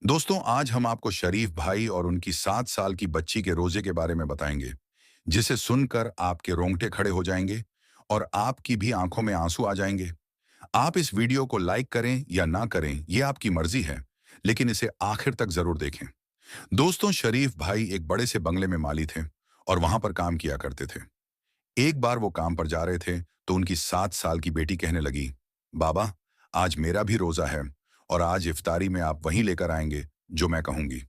दोस्तों, आज हम आपको शरीफ भाई और उनकी 7 साल की बच्ची के रोजे के बारे में बताएंगे, जिसे सुनकर आपके रोंगटे खड़े हो जाएंगे और आपकी भी आंखों में आंसू आ जाएंगे। आप इस वीडियो को लाइक करें या ना करें, ये आपकी मर्जी है, लेकिन इसे आखिर तक जरूर देखें। दोस्तों, शरीफ भाई एक बड़े से बंगले में माली थे और वहां पर काम किया करते थे। एक बार वो काम पर जा रहे थे तो उनकी 7 साल की बेटी कहने लगी, बाबा, आज मेरा भी रोजा है और आज इफ्तारी में आप वहीं लेकर आएंगे जो मैं कहूंगी।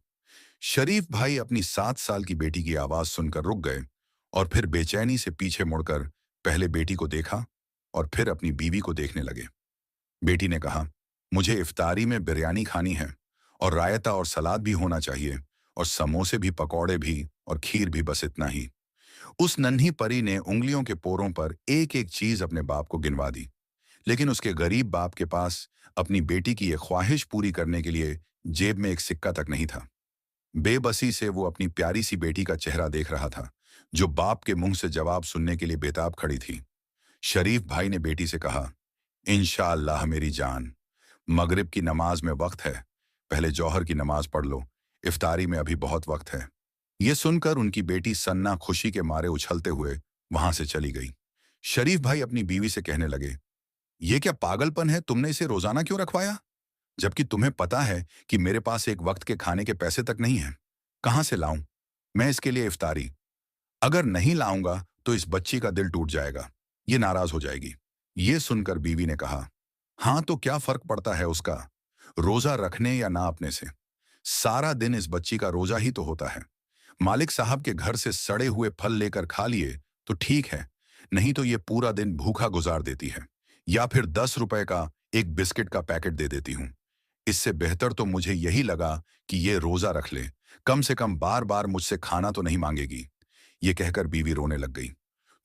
शरीफ भाई अपनी 7 साल की बेटी की आवाज सुनकर रुक गए और फिर बेचैनी से पीछे मुड़कर पहले बेटी को देखा और फिर अपनी बीवी को देखने लगे। बेटी ने कहा, मुझे इफ्तारी में बिरयानी खानी है और रायता और सलाद भी होना चाहिए और समोसे भी, पकौड़े भी और खीर भी, बस इतना ही। उस नन्ही परी ने उंगलियों के पोरों पर एक एक चीज अपने बाप को गिनवा दी, लेकिन उसके गरीब बाप के पास अपनी बेटी की यह ख्वाहिश पूरी करने के लिए जेब में एक सिक्का तक नहीं था। बेबसी से वो अपनी प्यारी सी बेटी का चेहरा देख रहा था, जो बाप के मुंह से जवाब सुनने के लिए बेताब खड़ी थी। शरीफ भाई ने बेटी से कहा, इंशाअल्लाह मेरी जान, मगरिब की नमाज में वक्त है, पहले जौहर की नमाज पढ़ लो, इफ्तारी में अभी बहुत वक्त है। ये सुनकर उनकी बेटी सन्ना खुशी के मारे उछलते हुए वहां से चली गई। शरीफ भाई अपनी बीवी से कहने लगे, ये क्या पागलपन है, तुमने इसे रोजाना क्यों रखवाया, जबकि तुम्हें पता है कि मेरे पास एक वक्त के खाने के पैसे तक नहीं है। कहां से लाऊं मैं इसके लिए इफ्तारी? अगर नहीं लाऊंगा तो इस बच्ची का दिल टूट जाएगा, ये नाराज हो जाएगी। ये सुनकर बीवी ने कहा, हाँ तो क्या फर्क पड़ता है उसका, रोजा रखने या ना अपने से? सारा दिन इस बच्ची का रोजा ही तो होता है। मालिक साहब के घर से सड़े हुए फल लेकर खा लिए तो ठीक है, नहीं तो ये पूरा दिन भूखा गुजार देती है, या फिर 10 रुपए का एक बिस्किट का पैकेट दे देती हूँ। इससे बेहतर तो मुझे यही लगा कि ये रोजा रख ले, कम से कम बार बार मुझसे खाना तो नहीं मांगेगी। ये कहकर बीवी रोने लग गई।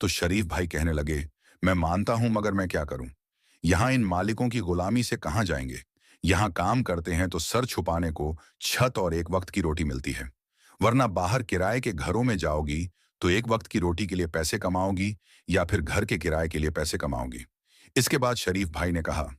तो शरीफ भाई कहने लगे, मैं मानता हूं, मगर मैं क्या करूं? यहां इन मालिकों की गुलामी से कहां जाएंगे? यहां काम करते हैं तो सर छुपाने को छत और एक वक्त की रोटी मिलती है, वरना बाहर किराए के घरों में जाओगी तो एक वक्त की रोटी के लिए पैसे कमाओगी या फिर घर के किराए के लिए पैसे कमाओगी। इसके बाद शरीफ भाई ने कहा,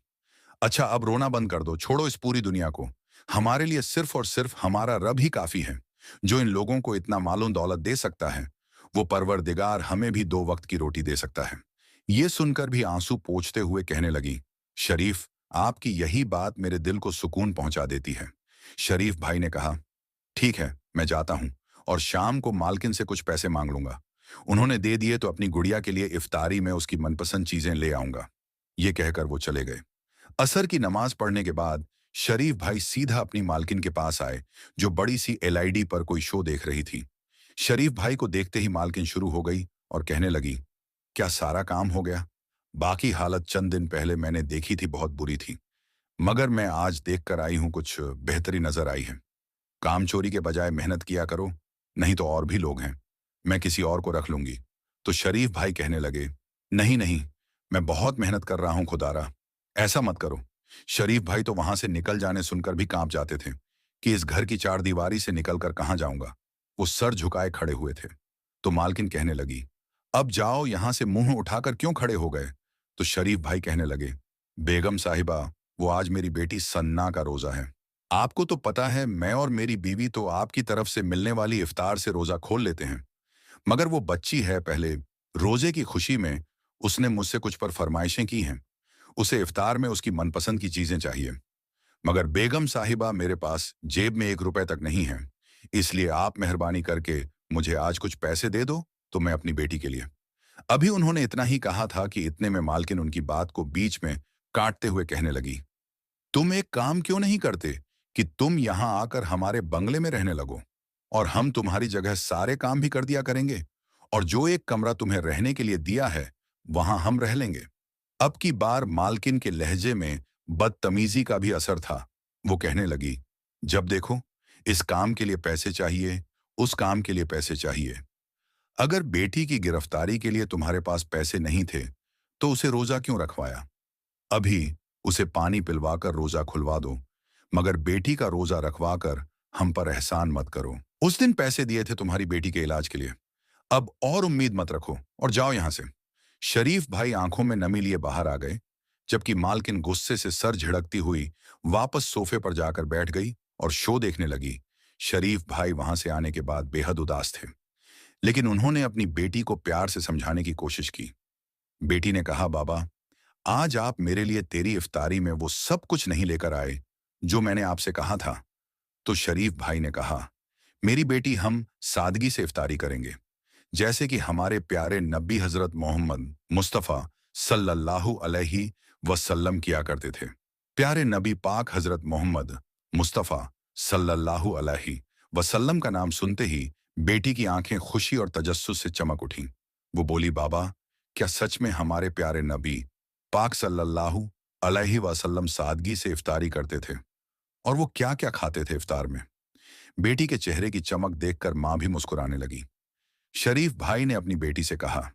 अच्छा अब रोना बंद कर दो, छोड़ो इस पूरी दुनिया को। हमारे लिए सिर्फ और सिर्फ हमारा रब ही काफी है, जो इन लोगों को इतना मालूम दौलत दे सकता है। वो परवरदिगार हमें भी 2 वक्त की रोटी दे सकता है। ये सुनकर भी आंसू पोंछते हुए कहने लगी, शरीफ, आपकी यही बात मेरे दिल को सुकून पहुंचा देती है। शरीफ भाई ने कहा, ठीक है, मैं जाता हूं और शाम को मालकिन से कुछ पैसे मांग लूंगा। उन्होंने दे दिए तो अपनी गुड़िया के लिए इफ्तारी में उसकी मनपसंद चीजें ले आऊंगा। ये कहकर वो चले गए। असर की नमाज पढ़ने के बाद शरीफ भाई सीधा अपनी मालकिन के पास आए, जो बड़ी सी एलईडी पर कोई शो देख रही थी। शरीफ भाई को देखते ही मालकिन शुरू हो गई और कहने लगी, क्या सारा काम हो गया? बाकी हालत चंद दिन पहले मैंने देखी थी, बहुत बुरी थी, मगर मैं आज देख कर आई हूं, कुछ बेहतरी नजर आई है। काम चोरी के बजाय मेहनत किया करो, नहीं तो और भी लोग हैं, मैं किसी और को रख लूंगी। तो शरीफ भाई कहने लगे, नहीं नहीं, मैं बहुत मेहनत कर रहा हूं खुदारा, ऐसा मत करो। शरीफ भाई तो वहां से निकल जाने सुनकर भी कांप जाते थे कि इस घर की चारदीवारी से निकलकर कहां जाऊंगा। वो सर झुकाए खड़े हुए थे। तो मालकिन कहने लगी, अब जाओ यहां से, मुंह उठाकर क्यों खड़े हो गए? तो शरीफ भाई कहने लगे, बेगम साहिबा, वो आज मेरी बेटी सन्ना का रोजा है। आपको तो पता है मैं और मेरी बीवी तो आपकी तरफ से मिलने वाली इफ्तार से रोजा खोल लेते हैं, मगर वो बच्ची है, पहले रोजे की खुशी में उसने मुझसे कुछ पर फरमाइशें की हैं। उसे इफ्तार में उसकी मनपसंद की चीजें चाहिए, मगर बेगम साहिबा मेरे पास जेब में 1 रुपए तक नहीं है, इसलिए आप मेहरबानी करके मुझे आज कुछ पैसे दे दो तो मैं अपनी बेटी के लिए। अभी उन्होंने इतना ही कहा था कि इतने में मालकिन उनकी बात को बीच में काटते हुए कहने लगी, तुम एक काम क्यों नहीं करते कि तुम यहां आकर हमारे बंगले में रहने लगो, और हम तुम्हारी जगह सारे काम भी कर दिया करेंगे, और जो एक कमरा तुम्हें रहने के लिए दिया है वहां हम रह लेंगे। अब की बार मालकिन के लहजे में बदतमीजी का भी असर था। वो कहने लगी, जब देखो इस काम के लिए पैसे चाहिए, उस काम के लिए पैसे चाहिए। अगर बेटी की गिरफ्तारी के लिए तुम्हारे पास पैसे नहीं थे तो उसे रोजा क्यों रखवाया? अभी उसे पानी पिलवाकर रोजा खुलवा दो, मगर बेटी का रोजा रखवाकर हम पर एहसान मत करो। उस दिन पैसे दिए थे तुम्हारी बेटी के इलाज के लिए, अब और उम्मीद मत रखो और जाओ यहां से। शरीफ भाई आंखों में नमी लिए बाहर आ गए, जबकि मालकिन गुस्से से सर झिड़कती हुई वापस सोफे पर जाकर बैठ गई और शो देखने लगी। शरीफ भाई वहां से आने के बाद बेहद उदास थे, लेकिन उन्होंने अपनी बेटी को प्यार से समझाने की कोशिश की। बेटी ने कहा, बाबा, आज आप मेरे लिए तेरी इफ्तारी में वो सब कुछ नहीं लेकर आए जो मैंने आपसे कहा था। तो शरीफ भाई ने कहा, मेरी बेटी, हम सादगी से इफ्तारी करेंगे, जैसे कि हमारे प्यारे नबी हजरत मोहम्मद मुस्तफ़ा सल्लल्लाहु अलैहि वसल्लम किया करते थे। प्यारे नबी पाक हजरत मोहम्मद मुस्तफ़ा सल्लल्लाहु अलैहि वसल्लम का नाम सुनते ही बेटी की आंखें खुशी और तजस्सुस से चमक उठीं। वो बोली, बाबा, क्या सच में हमारे प्यारे नबी पाक सल्लल्लाहु अलैहि वसल्लम सादगी से इफ्तारी करते थे? और वो क्या क्या खाते थे इफ्तार में? बेटी के चेहरे की चमक देखकर मां भी मुस्कुराने लगी। शरीफ भाई ने अपनी बेटी से कहा,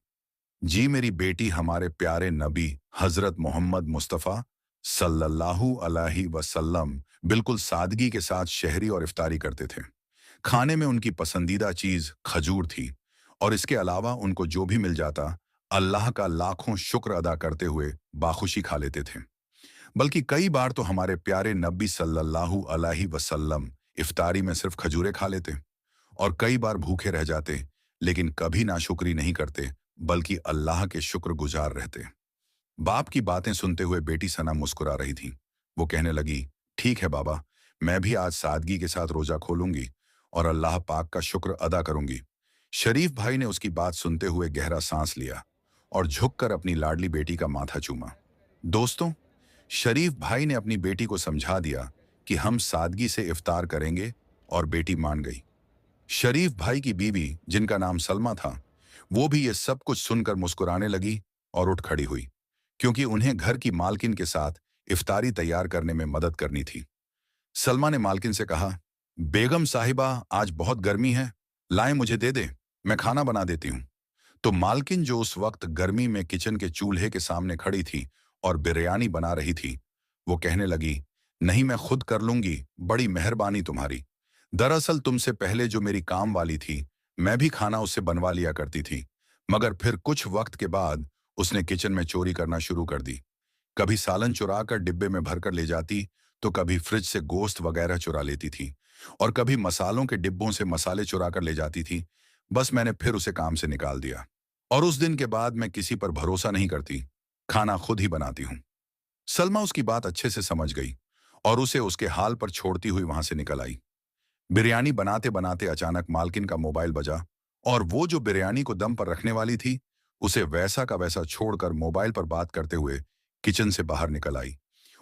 जी मेरी बेटी, हमारे प्यारे नबी हजरत मोहम्मद मुस्तफ़ा सल्लल्लाहु अलैहि वसल्लम बिल्कुल सादगी के साथ शहरी और इफ्तारी करते थे। खाने में उनकी पसंदीदा चीज खजूर थी, और इसके अलावा उनको जो भी मिल जाता, अल्लाह का लाखों शुक्र अदा करते हुए बाखुशी खा लेते थे। बल्कि कई बार तो हमारे प्यारे नबी सल्लल्लाहु अलैहि वसल्लम इफ्तारी में सिर्फ खजूरें खा लेते, और कई बार भूखे रह जाते, लेकिन कभी नाशुक्री नहीं करते, बल्कि अल्लाह के शुक्रगुजार रहते। बाप की बातें सुनते हुए बेटी सना मुस्कुरा रही थी। वो कहने लगी, ठीक है बाबा, मैं भी आज सादगी के साथ रोजा खोलूंगी और अल्लाह पाक का शुक्र अदा करूंगी। शरीफ भाई ने उसकी बात सुनते हुए गहरा सांस लिया और झुककर अपनी लाडली बेटी का माथा चूमा। दोस्तों, शरीफ भाई ने अपनी बेटी को समझा दिया कि हम सादगी से इफ्तार करेंगे, और बेटी मान गई। शरीफ भाई की बीवी, जिनका नाम सलमा था, वो भी ये सब कुछ सुनकर मुस्कुराने लगी और उठ खड़ी हुई, क्योंकि उन्हें घर की मालकिन के साथ इफ्तारी तैयार करने में मदद करनी थी। सलमा ने मालकिन से कहा, बेगम साहिबा, आज बहुत गर्मी है, लाएं मुझे दे दे, मैं खाना बना देती हूँ। तो मालकिन, जो उस वक्त गर्मी में किचन के चूल्हे के सामने खड़ी थी और बिरयानी बना रही थी, वो कहने लगी, नहीं, मैं खुद कर लूंगी, बड़ी मेहरबानी तुम्हारी। दरअसल तुमसे पहले जो मेरी काम वाली थी, मैं भी खाना उससे बनवा लिया करती थी, मगर फिर कुछ वक्त के बाद उसने किचन में चोरी करना शुरू कर दी। कभी सालन चुरा कर डिब्बे में भरकर ले जाती, तो कभी फ्रिज से गोश्त वगैरह चुरा लेती थी, और कभी मसालों के डिब्बों से मसाले चुरा कर ले जाती थी। बस मैंने फिर उसे काम से निकाल दिया, और उस दिन के बाद मैं किसी पर भरोसा नहीं करती, खाना खुद ही बनाती हूँ। सलमा उसकी बात अच्छे से समझ गई और उसे उसके हाल पर छोड़ती हुई वहां से निकल आई। बिरयानी बनाते बनाते अचानक मालकिन का मोबाइल बजा, और वो जो बिरयानी को दम पर रखने वाली थी, उसे वैसा का वैसा छोड़कर मोबाइल पर बात करते हुए किचन से बाहर निकल आई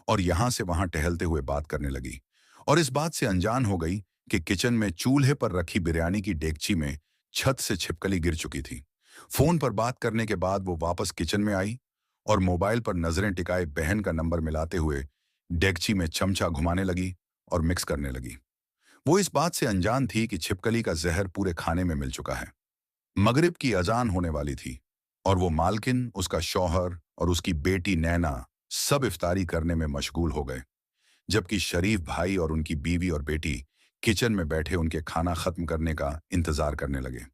और यहां से वहां टहलते हुए बात करने लगी, और इस बात से अनजान हो गई कि किचन में चूल्हे पर रखी बिरयानी की डेगची में छत से छिपकली गिर चुकी थी। फोन पर बात करने के बाद वो वापस किचन में आई और मोबाइल पर नजरें टिकाए बहन का नंबर मिलाते हुए डेगची में चमचा घुमाने लगी और मिक्स करने लगी। वो इस बात से अनजान थी कि छिपकली का जहर पूरे खाने में मिल चुका है। मगरिब की अजान होने वाली थी, और वो मालकिन, उसका शौहर और उसकी बेटी नैना सब इफ्तारी करने में मशगूल हो गए, जबकि शरीफ भाई और उनकी बीवी और बेटी किचन में बैठे उनके खाना खत्म करने का इंतजार करने लगे,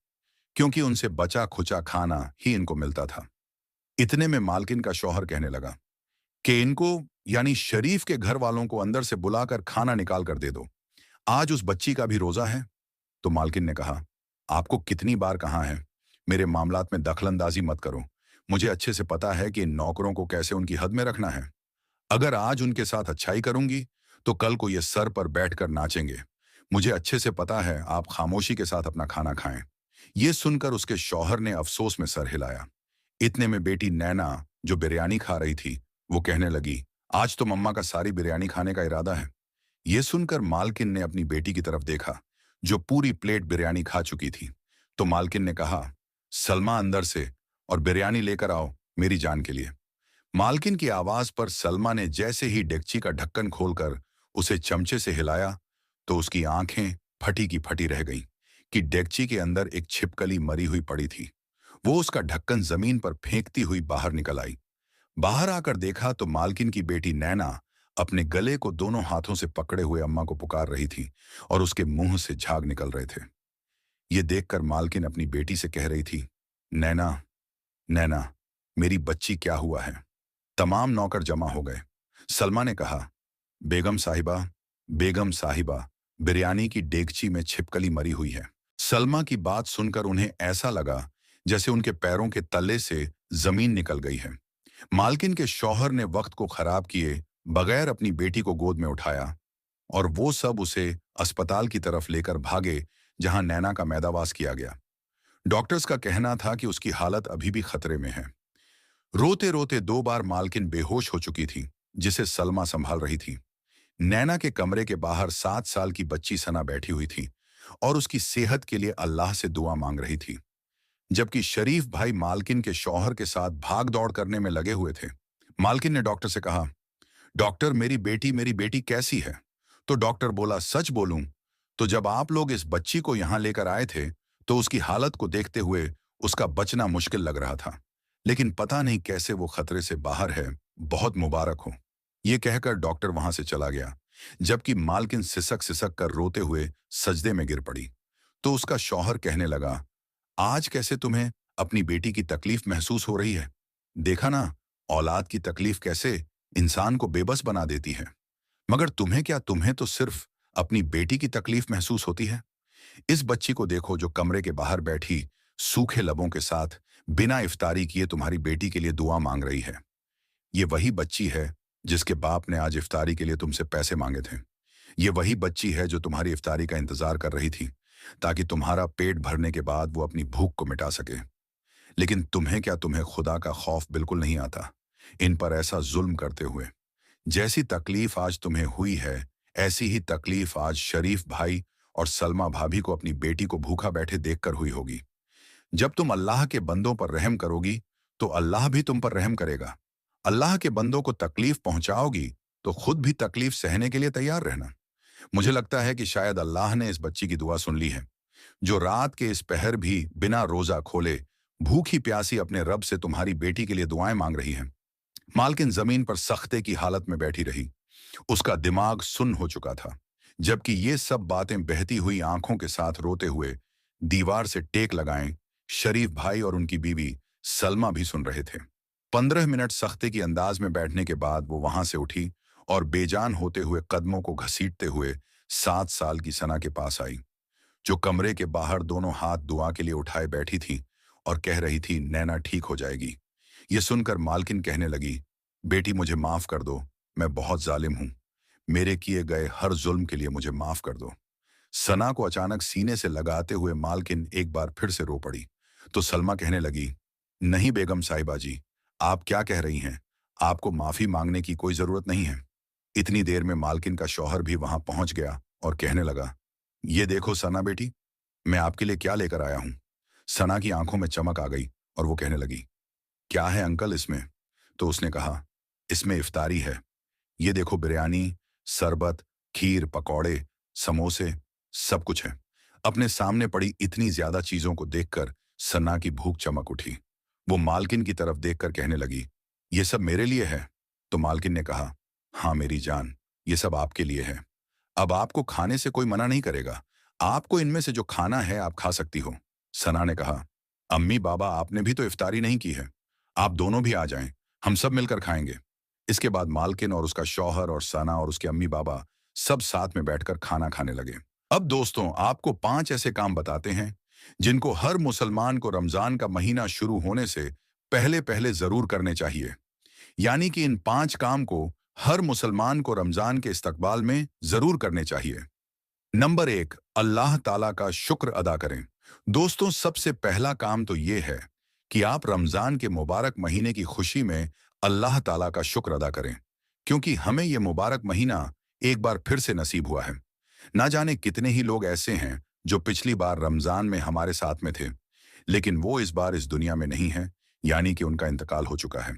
क्योंकि उनसे बचा खुचा खाना ही इनको मिलता था। इतने में मालकिन का शौहर कहने लगा कि इनको, यानी शरीफ के घर वालों को अंदर से बुलाकर खाना निकाल कर दे दो, आज उस बच्ची का भी रोजा है। तो मालकिन ने कहा, आपको कितनी बार कहा है, मेरे मामलात में दखलंदाजी मत करो। मुझे अच्छे से पता है कि इन नौकरों को कैसे उनकी हद में रखना है। अगर आज उनके साथ अच्छाई करूंगी, तो कल को ये सर पर बैठकर नाचेंगे। मुझे अच्छे से पता है, आप खामोशी के साथ अपना खाना खाएं। ये सुनकर उसके शौहर ने अफसोस में सर हिलाया। इतने में बेटी नैना, जो बिरयानी खा रही थी, वो कहने लगी, आज तो मम्मा का सारी बिरयानी खाने का इरादा है। ये सुनकर मालकिन ने अपनी बेटी की तरफ देखा, जो पूरी प्लेट बिरयानी खा चुकी थी। तो मालकिन ने कहा, सलमा, अंदर से और बिरयानी लेकर आओ मेरी जान के लिए। मालकिन की आवाज पर सलमा ने जैसे ही डेगची का ढक्कन खोलकर उसे चमचे से हिलाया, तो उसकी आंखें फटी की फटी रह गईं कि डेगची के अंदर एक छिपकली मरी हुई पड़ी थी। वो उसका ढक्कन जमीन पर फेंकती हुई बाहर निकल आई। बाहर आकर देखा तो मालकिन की बेटी नैना अपने गले को दोनों हाथों से पकड़े हुए अम्मा को पुकार रही थी, और उसके मुंह से झाग निकल रहे थे। ये देखकर मालकिन अपनी बेटी से कह रही थी, नैना, नैना, मेरी बच्ची, क्या हुआ है? तमाम नौकर जमा हो गए। सलमा ने कहा, बेगम साहिबा, बेगम साहिबा, बिरयानी की डेगची में छिपकली मरी हुई है। सलमा की बात सुनकर उन्हें ऐसा लगा जैसे उनके पैरों के तले से जमीन निकल गई है। मालकिन के शौहर ने वक्त को खराब किए बगैर अपनी बेटी को गोद में उठाया और वो सब उसे अस्पताल की तरफ लेकर भागे, जहां नैना का मैदावास किया गया। डॉक्टर्स का कहना था कि उसकी हालत अभी भी खतरे में है। रोते रोते 2 बार मालकिन बेहोश हो चुकी थी, जिसे सलमा संभाल रही थी। नैना के कमरे के बाहर 7 साल की बच्ची सना बैठी हुई थी और उसकी सेहत के लिए अल्लाह से दुआ मांग रही थी, जबकि शरीफ भाई मालकिन के शौहर के साथ भाग दौड़ करने में लगे हुए थे। मालकिन ने डॉक्टर से कहा, डॉक्टर मेरी बेटी कैसी है? तो डॉक्टर बोला, सच बोलूं तो जब आप लोग इस बच्ची को यहां लेकर आए थे तो उसकी हालत को देखते हुए उसका बचना मुश्किल लग रहा था, लेकिन पता नहीं कैसे वो खतरे से बाहर है। बहुत मुबारक हो। ये कहकर डॉक्टर वहां से चला गया, जबकि मालकिन सिसक सिसक कर रोते हुए सजदे में गिर पड़ी। तो उसका शौहर कहने लगा, आज कैसे तुम्हें अपनी बेटी की तकलीफ महसूस हो रही है? देखा ना, औलाद की तकलीफ कैसे इंसान को बेबस बना देती है। मगर तुम्हें क्या, तुम्हें तो सिर्फ अपनी बेटी की तकलीफ महसूस होती है। इस बच्ची को देखो जो कमरे के बाहर बैठी सूखे लबों के साथ बिना इफ्तारी किए तुम्हारी बेटी के लिए दुआ मांग रही है। ये वही बच्ची है जिसके बाप ने आज इफ्तारी के लिए तुमसे पैसे मांगे थे। ये वही बच्ची है जो तुम्हारी इफ्तारी का इंतजार कर रही थी, ताकि तुम्हारा पेट भरने के बाद वो अपनी भूख को मिटा सके। लेकिन तुम्हें क्या, तुम्हें खुदा का खौफ बिल्कुल नहीं आता इन पर ऐसा जुल्म करते हुए। जैसी तकलीफ आज तुम्हें हुई है, ऐसी ही तकलीफ आज शरीफ भाई और सलमा भाभी को अपनी बेटी को भूखा बैठे देखकर हुई होगी। जब तुम अल्लाह के बंदों पर रहम करोगी तो अल्लाह भी तुम पर रहम करेगा। अल्लाह के बंदों को तकलीफ पहुंचाओगी तो खुद भी तकलीफ सहने के लिए तैयार रहना। मुझे लगता है कि शायद अल्लाह ने इस बच्ची की दुआ सुन ली है, जो रात के इस पहर भी बिना रोजा खोले भूखी प्यासी अपने रब से तुम्हारी बेटी के लिए दुआएं मांग रही है। मालकिन जमीन पर सख्ते की हालत में बैठी रही। उसका दिमाग सुन्न हो चुका था, जबकि ये सब बातें बहती हुई आंखों के साथ रोते हुए दीवार से टेक लगाएं शरीफ भाई और उनकी बीवी सलमा भी सुन रहे थे। 15 मिनट सख्ते की अंदाज में बैठने के बाद वो वहां से उठी और बेजान होते हुए कदमों को घसीटते हुए 7 साल की सना के पास आई, जो कमरे के बाहर दोनों हाथ दुआ के लिए उठाए बैठी थी और कह रही थी, नैना ठीक हो जाएगी। ये सुनकर मालकिन कहने लगी, बेटी मुझे माफ कर दो, मैं बहुत जालिम हूं। मेरे किए गए हर जुल्म के लिए मुझे माफ कर दो। सना को अचानक सीने से लगाते हुए मालकिन एक बार फिर से रो पड़ी। तो सलमा कहने लगी, नहीं बेगम साहिबा जी, आप क्या कह रही हैं? आपको माफी मांगने की कोई जरूरत नहीं है। इतनी देर में मालकिन का शौहर भी वहां पहुंच गया और कहने लगा, ये देखो सना बेटी, मैं आपके लिए क्या लेकर आया हूं। सना की आंखों में चमक आ गई और वो कहने लगी, क्या है अंकल इसमें? तो उसने कहा, इसमें इफ्तारी है। ये देखो बिरयानी, शरबत, खीर, पकौड़े, समोसे, सब कुछ है। अपने सामने पड़ी इतनी ज्यादा चीजों को देखकर सना की भूख चमक उठी। वो मालकिन की तरफ देखकर कहने लगी, ये सब मेरे लिए है? तो मालकिन ने कहा, हाँ मेरी जान, ये सब आपके लिए है। अब आपको खाने से कोई मना नहीं करेगा। आपको इनमें से जो खाना है आप खा सकती हो। सना ने कहा, अम्मी बाबा आपने भी तो इफ्तारी नहीं की है, आप दोनों भी आ जाएं, हम सब मिलकर खाएंगे। इसके बाद मालकिन और उसका शौहर और सना और उसके अम्मी बाबा सब साथ में बैठकर खाना खाने लगे। अब दोस्तों, आपको 5 ऐसे काम बताते हैं जिनको हर मुसलमान को रमजान का महीना शुरू होने से पहले पहले जरूर करने चाहिए। यानी कि इन 5 काम को हर मुसलमान को रमजान के इस्तकबाल में जरूर करने चाहिए। नंबर 1, अल्लाह ताला का शुक्र अदा करें। दोस्तों, सबसे पहला काम तो ये है कि आप रमजान के मुबारक महीने की खुशी में अल्लाह ताला का शुक्र अदा करें, क्योंकि हमें यह मुबारक महीना एक बार फिर से नसीब हुआ है। ना जाने कितने ही लोग ऐसे हैं जो पिछली बार रमजान में हमारे साथ में थे, लेकिन वो इस बार इस दुनिया में नहीं है, यानी कि उनका इंतकाल हो चुका है।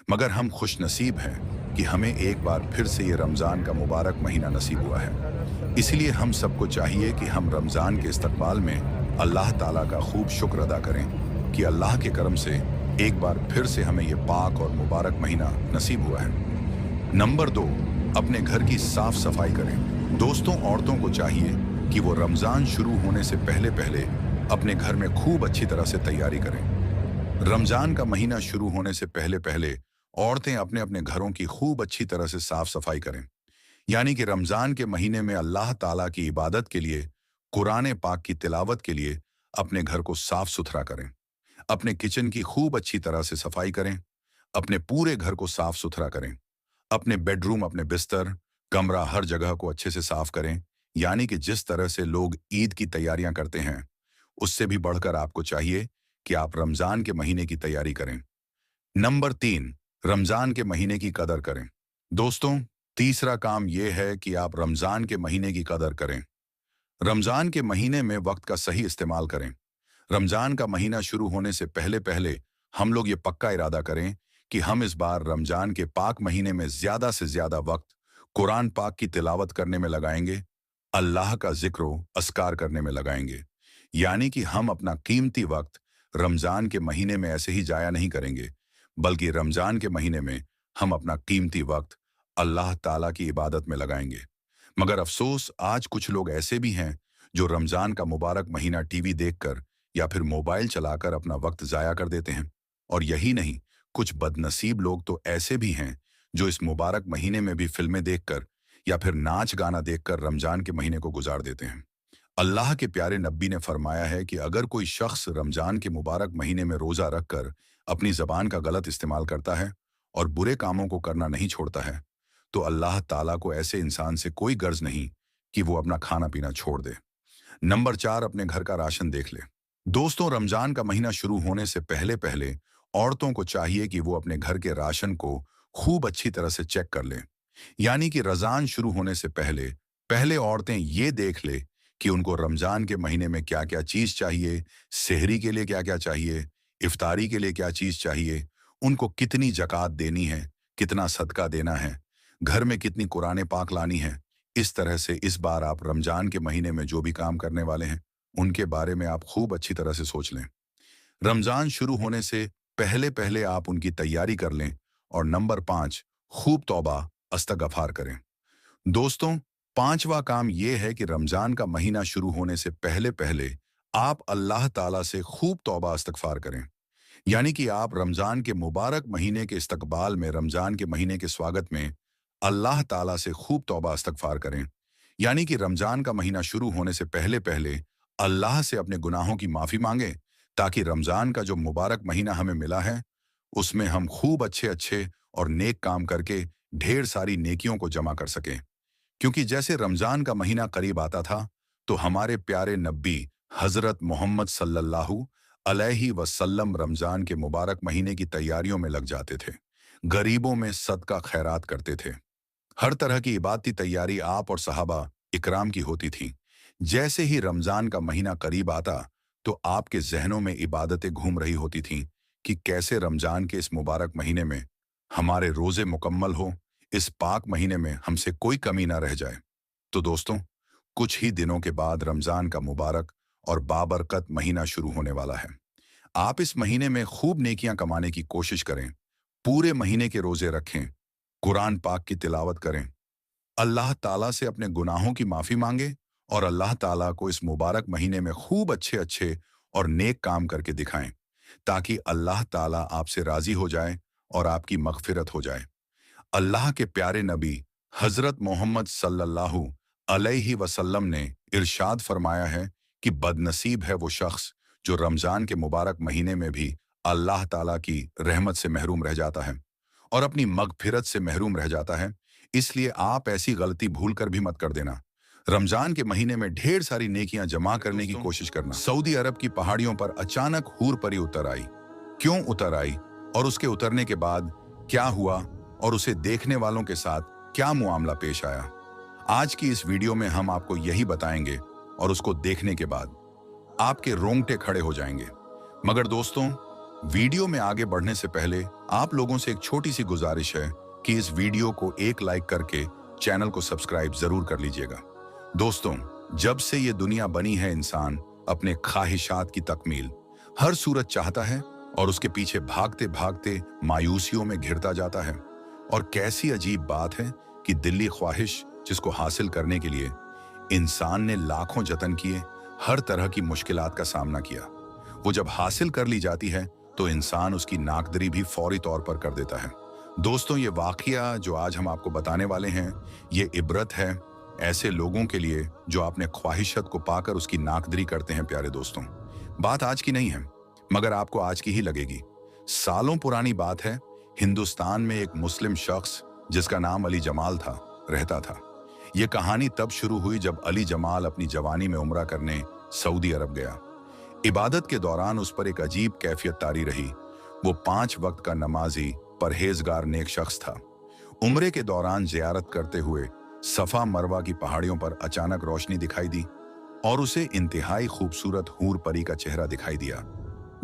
मगर हम खुश नसीब हैं कि हमें एक बार फिर से ये रमजान का मुबारक महीना नसीब हुआ है। इसलिए हम सबको चाहिए कि हम रमजान के इस्तकबाल में अल्लाह ताला का खूब शुक्र अदा करें कि अल्लाह के करम से एक बार फिर से हमें ये पाक और मुबारक महीना नसीब हुआ है। नंबर 2, अपने घर की साफ सफाई करें। दोस्तों, औरतों को चाहिए कि वो रमजान शुरू होने से पहले पहले अपने घर में खूब अच्छी तरह से तैयारी करें। रमजान का महीना शुरू होने से पहले पहले औरतें अपने अपने घरों की खूब अच्छी तरह से साफ सफाई करें। यानी कि रमजान के महीने में अल्लाह ताला की इबादत के लिए, कुरान पाक की तिलावत के लिए अपने घर को साफ सुथरा करें। अपने किचन की खूब अच्छी तरह से सफाई करें। अपने पूरे घर को साफ सुथरा करें। अपने बेडरूम, अपने बिस्तर, कमरा, हर जगह को अच्छे से साफ करें। यानी कि जिस तरह से लोग ईद की तैयारियां करते हैं, उससे भी बढ़कर आपको चाहिए कि आप रमजान के महीने की तैयारी करें। नंबर 3, रमजान के महीने की कदर करें। दोस्तों, तीसरा काम यह है कि आप रमजान के महीने की कदर करें। रमजान के महीने में वक्त का सही इस्तेमाल करें। रमजान का महीना शुरू होने से पहले पहले हम लोग ये पक्का इरादा करें कि हम इस बार रमजान के पाक महीने में ज्यादा से ज्यादा वक्त कुरान पाक की तिलावत करने में लगाएंगे, अल्लाह का जिक्र अस्कार करने में लगाएंगे। यानी कि हम अपना कीमती वक्त रमजान के महीने में ऐसे ही जाया नहीं करेंगे, बल्कि रमजान के महीने में हम अपना कीमती वक्त अल्लाह ताला की इबादत में लगाएंगे। मगर अफसोस, आज कुछ लोग ऐसे भी हैं जो रमजान का मुबारक महीना टीवी देखकर या फिर मोबाइल चलाकर अपना वक्त जाया कर देते हैं। और यही नहीं, कुछ बदनसीब लोग तो ऐसे भी हैं जो इस मुबारक महीने में भी फिल्में देखकर या फिर नाच गाना देखकर रमजान के महीने को गुजार देते हैं। अल्लाह के प्यारे नबी ने फरमाया है कि अगर कोई शख्स रमजान के मुबारक महीने में रोजा रखकर अपनी जबान का गलत इस्तेमाल करता है और बुरे कामों को करना नहीं छोड़ता है, तो अल्लाह ताला को ऐसे इंसान से कोई गर्ज नहीं कि वो अपना खाना पीना छोड़ दे। नंबर 4, अपने घर का राशन देख ले। दोस्तों, रमजान का महीना शुरू होने से पहले पहले औरतों को चाहिए कि वो अपने घर के राशन को खूब अच्छी तरह से चेक कर लें। यानी कि रमजान शुरू होने से पहले पहले औरतें ये देख ले कि उनको रमजान के महीने में क्या क्या चीज चाहिए, सेहरी के लिए क्या क्या चाहिए, इफ्तारी के लिए क्या चीज चाहिए, उनको कितनी जकात देनी है, कितना सदका देना है, घर में कितनी कुरान पाक लानी है। इस तरह से इस बार आप रमजान के महीने में जो भी काम करने वाले हैं, उनके बारे में आप खूब अच्छी तरह से सोच लें। रमजान शुरू होने से पहले पहले आप उनकी तैयारी कर लें। और नंबर 5, खूब तौबा अस्तगफार करें। दोस्तों, 5वां काम यह है कि रमजान का महीना शुरू होने से पहले पहले आप अल्लाह ताला से खूब तौबा इस्तगफार करें। यानी कि आप रमजान के मुबारक महीने के इस्तकबाल में, रमजान के महीने के स्वागत में अल्लाह ताला से खूब तौबा इस्तगफार करें। यानी कि रमजान का महीना शुरू होने से पहले पहले अल्लाह से अपने गुनाहों की माफी मांगे, ताकि रमजान का जो मुबारक महीना हमें मिला है, उसमें हम खूब अच्छे अच्छे और नेक काम करके ढेर सारी नेकियों को जमा कर सकें। क्योंकि जैसे रमजान का महीना करीब आता था, तो हमारे प्यारे नबी हजरत मोहम्मद सल्लल्लाहु अलैहि वसल्लम रमजान के मुबारक महीने की तैयारियों में लग जाते थे। गरीबों में सदका खैरात करते थे। हर तरह की इबादती तैयारी आप और सहाबा इकराम की होती थी। जैसे ही रमजान का महीना करीब आता, तो आपके जहनों में इबादतें घूम रही होती थीं कि कैसे रमजान के इस मुबारक महीने में हमारे रोजे मुकम्मल हो, इस पाक महीने में हमसे कोई कमी ना रह जाए। तो दोस्तों, कुछ ही दिनों के बाद रमजान का मुबारक और बाबरकत महीना शुरू होने वाला है। आप इस महीने में खूब नेकियां कमाने की कोशिश करें। पूरे महीने के रोजे रखें, कुरान पाक की तिलावत करें, अल्लाह ताला से अपने गुनाहों की माफी मांगे और अल्लाह ताला को इस मुबारक महीने में खूब अच्छे अच्छे और नेक काम करके दिखाएं, ताकि अल्लाह ताला आपसे राजी हो जाए और आपकी मगफिरत हो जाए। अल्लाह के प्यारे नबी हजरत मोहम्मद सल्लल्लाहु अलैहि वसल्लम ने इरशाद फरमाया है कि बदनसीब है वो शख्स जो रमजान के मुबारक महीने में भी अल्लाह ताला की रहमत से महरूम रह जाता है और अपनी मगफिरत से महरूम रह जाता है। इसलिए आप ऐसी गलती भूल कर भी मत कर देना। रमजान के महीने में ढेर सारी नेकियां जमा करने की कोशिश करना। सऊदी अरब की पहाड़ियों पर अचानक हूर परी उतर आई। क्यों उतर आई और उसके उतरने के बाद क्या हुआ और उसे देखने वालों के साथ क्या मुआमला पेश आया, आज की इस वीडियो में हम आपको यही बताएंगे और उसको देखने के बाद आपके रोंगटे खड़े हो जाएंगे। मगर दोस्तों, वीडियो में आगे बढ़ने से पहले आप लोगों से एक छोटी सी गुजारिश है कि इस वीडियो को एक लाइक करके चैनल को सब्सक्राइब जरूर कर लीजिएगा। दोस्तों, जब से ये दुनिया बनी है, इंसान अपने ख्वाहिशात की तकमील हर सूरत चाहता है और उसके पीछे भागते भागते मायूसियों में घिरता जाता है। और कैसी अजीब बात है कि दिल्ली ख्वाहिश जिसको हासिल करने के लिए इंसान ने लाखों जतन किए, हर तरह की मुश्किलात का सामना किया, वो जब हासिल कर ली जाती है तो इंसान उसकी नाकदरी भी फौरी तौर पर कर देता है। दोस्तों, ये वाकया जो आज हम आपको बताने वाले हैं, ये इबरत है ऐसे लोगों के लिए जो अपने ख्वाहिशत को पाकर उसकी नाकदरी करते हैं। प्यारे दोस्तों, बात आज की नहीं है, मगर आपको आज की ही लगेगी। सालों पुरानी बात है। हिंदुस्तान में एक मुस्लिम शख्स जिसका नाम अली जमाल था, रहता था। ये कहानी तब शुरू हुई जब अली जमाल अपनी जवानी में उम्रा करने सऊदी अरब गया। इबादत के दौरान उस पर एक अजीब कैफियत तारी रही। वो 5 वक्त का नमाजी, परहेजगार नेक शख्स था। उम्रे के दौरान जियारत करते हुए सफा मरवा की पहाड़ियों पर अचानक रोशनी दिखाई दी और उसे इंतहाई खूबसूरत हूर परी का चेहरा दिखाई दिया।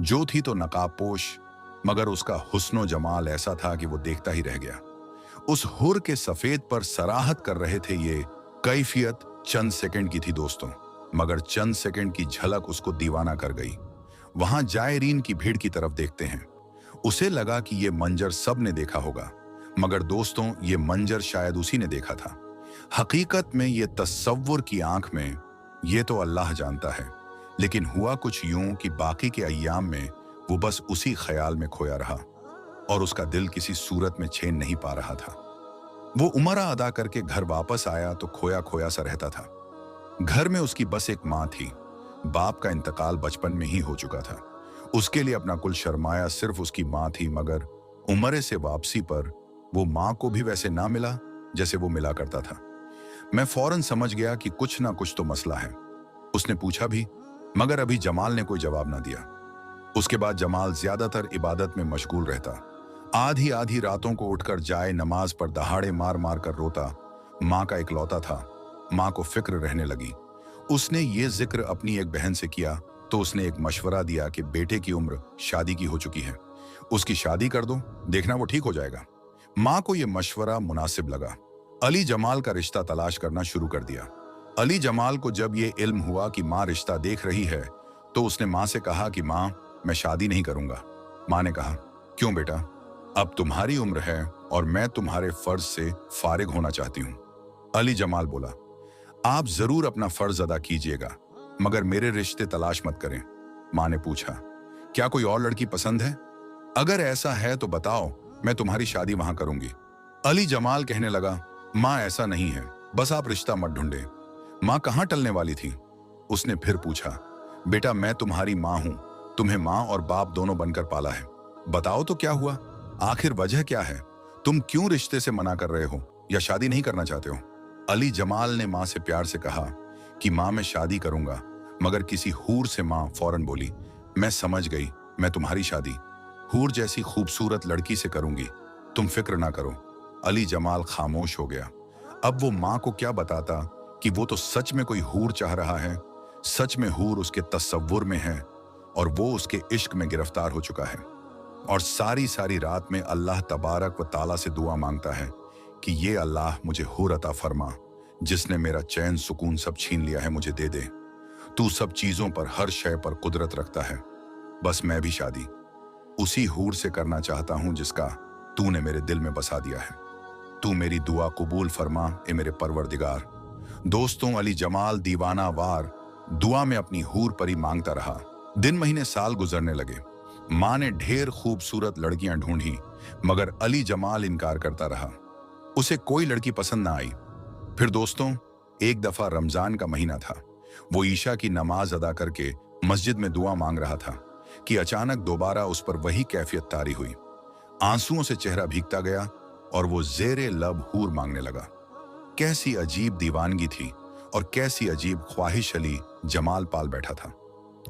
जो थी तो नकाबपोश, मगर उसका हुस्नो जमाल ऐसा था कि वो देखता ही रह गया। उस हुर के सफेद पर सराहत कर रहे थे ये कैफियत चंद सेकंड की थी दोस्तों, मगर चंद सेकंड की झलक उसको दीवाना कर गई। वहां जायरीन की भीड़ की तरफ देखते हैं। उसे लगा कि ये मंजर सब ने देखा होगा, मगर दोस्तों, ये मंजर शायद उसी ने देखा था। हकीकत में ये तस्वुर की आंख में ये तो अल्लाह जानता है, लेकिन हुआ कुछ यूं कि बाकी के अय्याम में वो बस उसी ख्याल में खोया रहा और उसका दिल किसी सूरत में छेन नहीं पा रहा था। वो उमरा अदा करके घर वापस आया तो खोया खोया सा रहता था। घर में उसकी बस एक माँ थी। बाप का इंतकाल बचपन में ही हो चुका था। उसके लिए अपना कुल शर्माया सिर्फ उसकी माँ थी, मगर उम्रे से वापसी पर वो माँ को भी वैसे ना मिला जैसे वो मिला करता था। मैं फौरन समझ गया कि कुछ ना कुछ तो मसला है। उसने पूछा भी, मगर अभी जमाल ने कोई जवाब ना दिया। उसके बाद जमाल ज्यादातर इबादत में मशगूल रहता। आधी आधी रातों को उठकर जाए नमाज पर दहाड़े मार मार कर रोता। माँ का इकलौता था। माँ को फिक्र रहने लगी। उसने ये जिक्र अपनी एक बहन से किया तो उसने एक मशवरा दिया कि बेटे की उम्र शादी की हो चुकी है, उसकी शादी कर दो, देखना वो ठीक हो जाएगा। माँ को यह मशवरा मुनासिब लगा। अली जमाल का रिश्ता तलाश करना शुरू कर दिया। अली जमाल को जब ये इल्म हुआ कि माँ रिश्ता देख रही है तो उसने माँ से कहा कि माँ, मैं शादी नहीं करूंगा। माँ ने कहा, क्यों बेटा? अब तुम्हारी उम्र है और मैं तुम्हारे फर्ज से फारिग होना चाहती हूँ। अली जमाल बोला, आप जरूर अपना फर्ज अदा कीजिएगा, मगर मेरे रिश्ते तलाश मत करें। माँ ने पूछा, क्या कोई और लड़की पसंद है? अगर ऐसा है तो बताओ, मैं तुम्हारी शादी वहां करूंगी। अली जमाल कहने लगा, माँ ऐसा नहीं है, बस आप रिश्ता मत ढूंढे। माँ कहाँ टलने वाली थी। उसने फिर पूछा, बेटा मैं तुम्हारी माँ हूं, तुम्हें माँ और बाप दोनों बनकर पाला है। बताओ तो क्या हुआ, आखिर वजह क्या है? तुम क्यों रिश्ते से मना कर रहे हो या शादी नहीं करना चाहते हो? अली जमाल ने माँ से प्यार से कहा कि माँ मैं शादी करूंगा, मगर किसी हूर से। माँ फौरन बोली, मैं समझ गई, मैं तुम्हारी शादी हूर जैसी खूबसूरत लड़की से करूंगी, तुम फिक्र ना करो। अली जमाल खामोश हो गया। अब वो माँ को क्या बताता कि वो तो सच में कोई हूर चाह रहा है। सच में हूर उसके तस्वुर में है और वो उसके इश्क में गिरफ्तार हो चुका है और सारी सारी रात में अल्लाह तबारक व ताला से दुआ मांगता है कि ये अल्लाह मुझे हूर अता फरमा, जिसने मेरा चैन सुकून सब छीन लिया है, मुझे दे दे। तू सब चीजों पर, हर शय पर कुदरत रखता है। बस मैं भी शादी उसी हूर से करना चाहता हूं जिसका तूने मेरे दिल में बसा दिया है। तू मेरी दुआ कबूल फरमा ए मेरे परवरदिगार। दोस्तों, अली जमाल दीवाना वार दुआ में अपनी हूर परी मांगता रहा। दिन महीने साल गुजरने लगे। माँ ने ढेर खूबसूरत लड़कियां ढूंढी, मगर अली जमाल इनकार करता रहा। उसे कोई लड़की पसंद ना आई। फिर दोस्तों, एक दफा रमजान का महीना था। वो ईशा की नमाज अदा करके मस्जिद में दुआ मांग रहा था कि अचानक दोबारा उस पर वही कैफियत तारी हुई। आंसुओं से चेहरा भीगता गया और वो जेरे लब हूर मांगने लगा। कैसी अजीब दीवानगी थी और कैसी अजीब ख्वाहिश अली जमाल पाल बैठा था।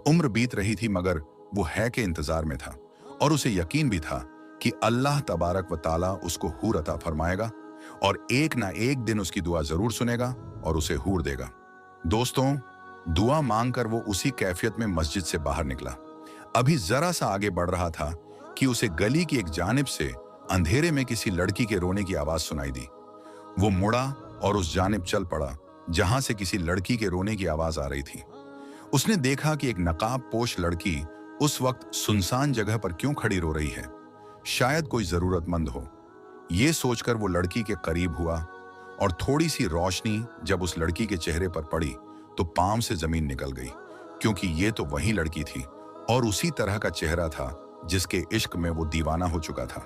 उम्र बीत रही थी, मगर वो है के इंतजार में था और उसे यकीन भी था कि अल्लाह तबारक व ताला उसको हूर अता फरमाएगा और एक ना एक दिन उसकी दुआ जरूर सुनेगा और उसे हूर देगा। दोस्तों, दुआ मांगकर वो उसी कैफियत में मस्जिद से बाहर निकला। अभी जरा सा आगे बढ़ रहा था कि उसे गली की एक जानिब से अंधेरे में किसी लड़की के रोने की आवाज सुनाई दी। वो मुड़ा और उस जानिब चल पड़ा जहां से किसी लड़की के रोने की आवाज आ रही थी। उसने देखा कि एक नकाब पोश लड़की उस वक्त सुनसान जगह पर क्यों खड़ी रो रही है। शायद कोई जरूरतमंद हो। ये सोचकर वो लड़की के करीब हुआ और थोड़ी सी रोशनी जब उस लड़की के चेहरे पर पड़ी तो पांव से जमीन निकल गई, क्योंकि ये तो वही लड़की थी और उसी तरह का चेहरा था जिसके इश्क में वो दीवाना हो चुका था।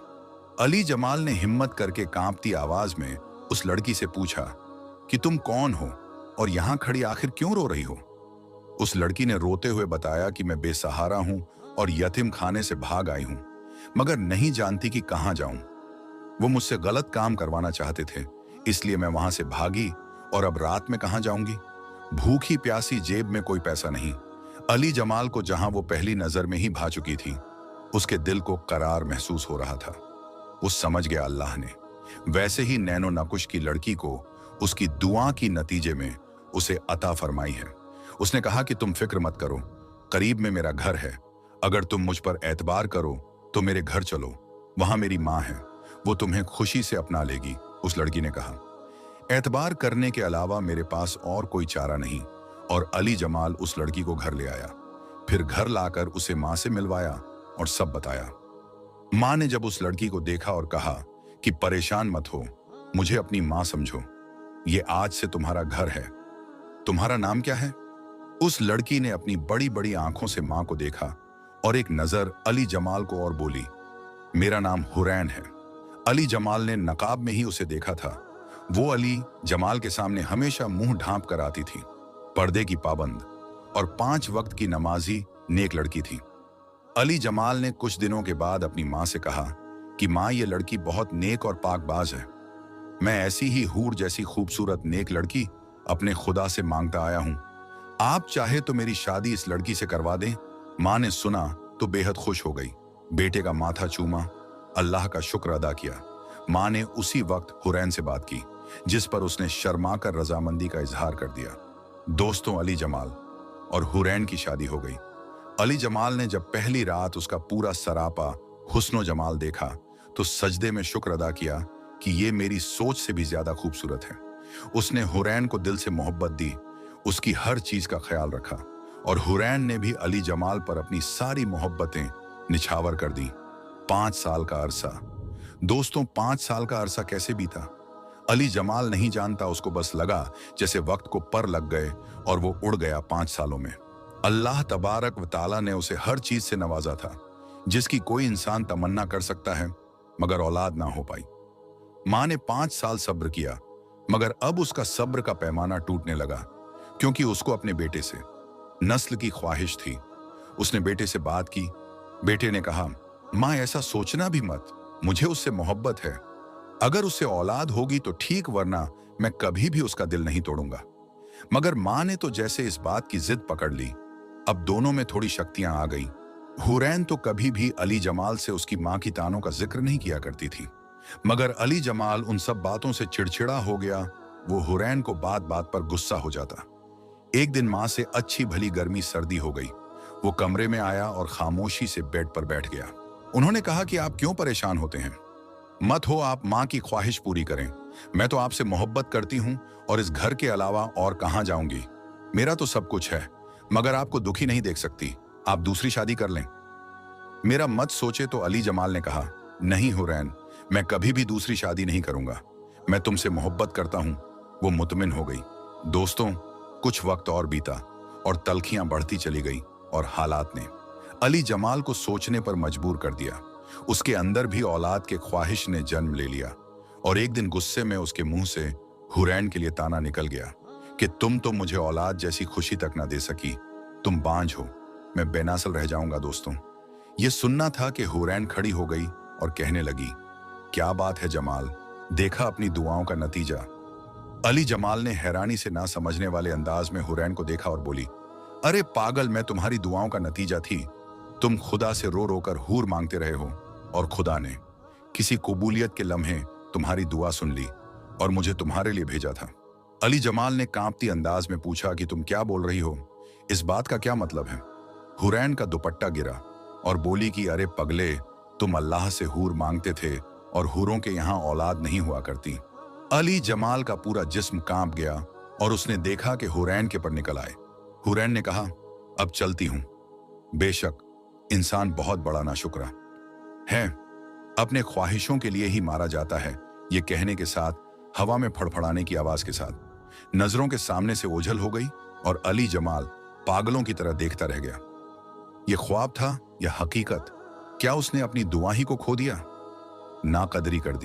अली जमाल ने हिम्मत करके कांपती आवाज में उस लड़की से पूछा कि तुम कौन हो और यहां खड़ी आखिर क्यों रो रही हो। उस लड़की ने रोते हुए बताया कि मैं बेसहारा हूं और यतीम खाने से भाग आई हूं, मगर नहीं जानती कि कहां जाऊं। वो मुझसे गलत काम करवाना चाहते थे, इसलिए मैं वहां से भागी, और अब रात में कहां जाऊंगी। भूखी प्यासी, जेब में कोई पैसा नहीं। अली जमाल को जहां वो पहली नजर में ही भा चुकी थी, उसके दिल को करार महसूस हो रहा था। वो समझ गया अल्लाह ने वैसे ही नैनो नकुश की लड़की को उसकी दुआ की नतीजे में उसे अता फरमाई है। उसने कहा कि तुम फिक्र मत करो, करीब में मेरा घर है, अगर तुम मुझ पर एतबार करो तो मेरे घर चलो, वहां मेरी माँ है, वो तुम्हें खुशी से अपना लेगी। उस लड़की ने कहा, एतबार करने के अलावा मेरे पास और कोई चारा नहीं। और अली जमाल उस लड़की को घर ले आया, फिर घर लाकर उसे माँ से मिलवाया और सब बताया। माँ ने जब उस लड़की को देखा और कहा कि परेशान मत हो, मुझे अपनी माँ समझो, ये आज से तुम्हारा घर है। तुम्हारा नाम क्या है? उस लड़की ने अपनी बड़ी बड़ी आंखों से माँ को देखा और एक नजर अली जमाल को और बोली, मेरा नाम हुरैन है। अली जमाल ने नकाब में ही उसे देखा था। वो अली जमाल के सामने हमेशा मुंह ढांप कर आती थी, पर्दे की पाबंद और 5 वक्त की नमाजी नेक लड़की थी। अली जमाल ने कुछ दिनों के बाद अपनी माँ से कहा कि माँ, ये लड़की बहुत नेक और पाकबाज है। मैं ऐसी ही हूर जैसी खूबसूरत नेक लड़की अपने खुदा से मांगता आया हूँ। आप चाहे तो मेरी शादी इस लड़की से करवा दें। माँ ने सुना तो बेहद खुश हो गई, बेटे का माथा चूमा, अल्लाह का शुक्र अदा किया। माँ ने उसी वक्त हुरैन से बात की, जिस पर उसने शर्मा कर रजामंदी का इजहार कर दिया। दोस्तों, अली जमाल और हुरैन की शादी हो गई। अली जमाल ने जब पहली रात उसका पूरा सरापा हुस्नो जमाल देखा तो सजदे में शुक्र अदा किया कि ये मेरी सोच से भी ज्यादा खूबसूरत है। उसने हुरैन को दिल से मोहब्बत दी, उसकी हर चीज का ख्याल रखा, और हुरैन ने भी अली जमाल पर अपनी सारी मोहब्बतें निछावर कर दी। 5 साल का अरसा। दोस्तों, 5 साल का अरसा कैसे बीता अली जमाल नहीं जानता। उसको बस लगा जैसे वक्त को पर लग गए और वो उड़ गया 5 सालों में। अल्लाह तबारक व ताला ने उसे हर चीज से नवाजा था, जिसकी कोई इंसान तमन्ना कर सकता है, मगर औलाद ना हो पाई। माँ ने 5 साल सब्र किया, मगर अब उसका सब्र का पैमाना टूटने लगा, क्योंकि उसको अपने बेटे से नस्ल की ख्वाहिश थी। उसने बेटे से बात की। बेटे ने कहा, माँ, ऐसा सोचना भी मत, मुझे उससे मोहब्बत है। अगर उससे औलाद होगी तो ठीक, वरना मैं कभी भी उसका दिल नहीं तोड़ूंगा। मगर माँ ने तो जैसे इस बात की जिद पकड़ ली। अब दोनों में थोड़ी शक्तियां आ गई। हुरैन तो कभी भी अली जमाल से उसकी माँ की तानों का जिक्र नहीं किया करती थी, मगर अली जमाल उन सब बातों से चिड़चिड़ा हो गया। वो हुरैन को बात बात पर गुस्सा हो जाता। एक दिन माँ से अच्छी भली गर्मी सर्दी हो गई। वो कमरे में आया और खामोशी से बेड पर बैठ गया। उन्होंने कहा कि आप क्यों परेशान होते हैं? मत हो, आप माँ की ख्वाहिश पूरी करें। मैं तो आपसे मोहब्बत करती हूँ और इस घर के अलावा और कहाँ जाऊंगी। मेरा तो सब कुछ है, मगर आपको दुखी नहीं देख सकती। आप दूसरी शादी कर लें। मेरा मत सोचे तो अली जमाल ने कहा, नहीं हुरैन, मैं कभी भी दूसरी शादी नहीं करूंगा। मैं तुमसे मोहब्बत करता हूं। वो मुतमिन हो गई। दोस्तों, कुछ वक्त और बीता और तलखियां बढ़ती चली गई, और हालात ने अली जमाल को सोचने पर मजबूर कर दिया। उसके अंदर भी औलाद के ख्वाहिश ने जन्म ले लिया, और एक दिन गुस्से में उसके मुंह से हुरैन के लिए ताना निकल गया कि तुम तो मुझे औलाद जैसी खुशी तक ना दे सकी, तुम बांझ हो, मैं बेनस्ल रह जाऊंगा। दोस्तों, ये सुनना था कि हुरैन खड़ी हो गई और कहने लगी, क्या बात है जमाल, देखा अपनी दुआओं का नतीजा। अली जमाल ने हैरानी से ना समझने वाले अंदाज में हुरैन को देखा और बोली, अरे पागल, मैं तुम्हारी दुआओं का नतीजा थी। तुम खुदा से रो रो कर हूर मांगते रहे हो, और खुदा ने किसी कबूलियत के लम्हे तुम्हारी दुआ सुन ली और मुझे तुम्हारे लिए भेजा था। अली जमाल ने कांपती अंदाज में पूछा कि तुम क्या बोल रही हो, इस बात का क्या मतलब है? हुरैन का दुपट्टा गिरा और बोली कि अरे पगले, तुम अल्लाह से हूर मांगते थे और हूरों के यहाँ औलाद नहीं हुआ करती। अली जमाल का पूरा जिस्म कांप गया और उसने देखा कि हुरैन के पर निकल आए। हुरैन ने कहा, अब चलती हूं। बेशक इंसान बहुत बड़ा नाशुक्रा है, अपने ख्वाहिशों के लिए ही मारा जाता है। ये कहने के साथ हवा में फड़फड़ाने की आवाज के साथ नजरों के सामने से ओझल हो गई और अली जमाल पागलों की तरह देखता रह गया। ये ख्वाब था या हकीकत? क्या उसने अपनी दुआ ही को खो दिया? नाकदरी कर दी।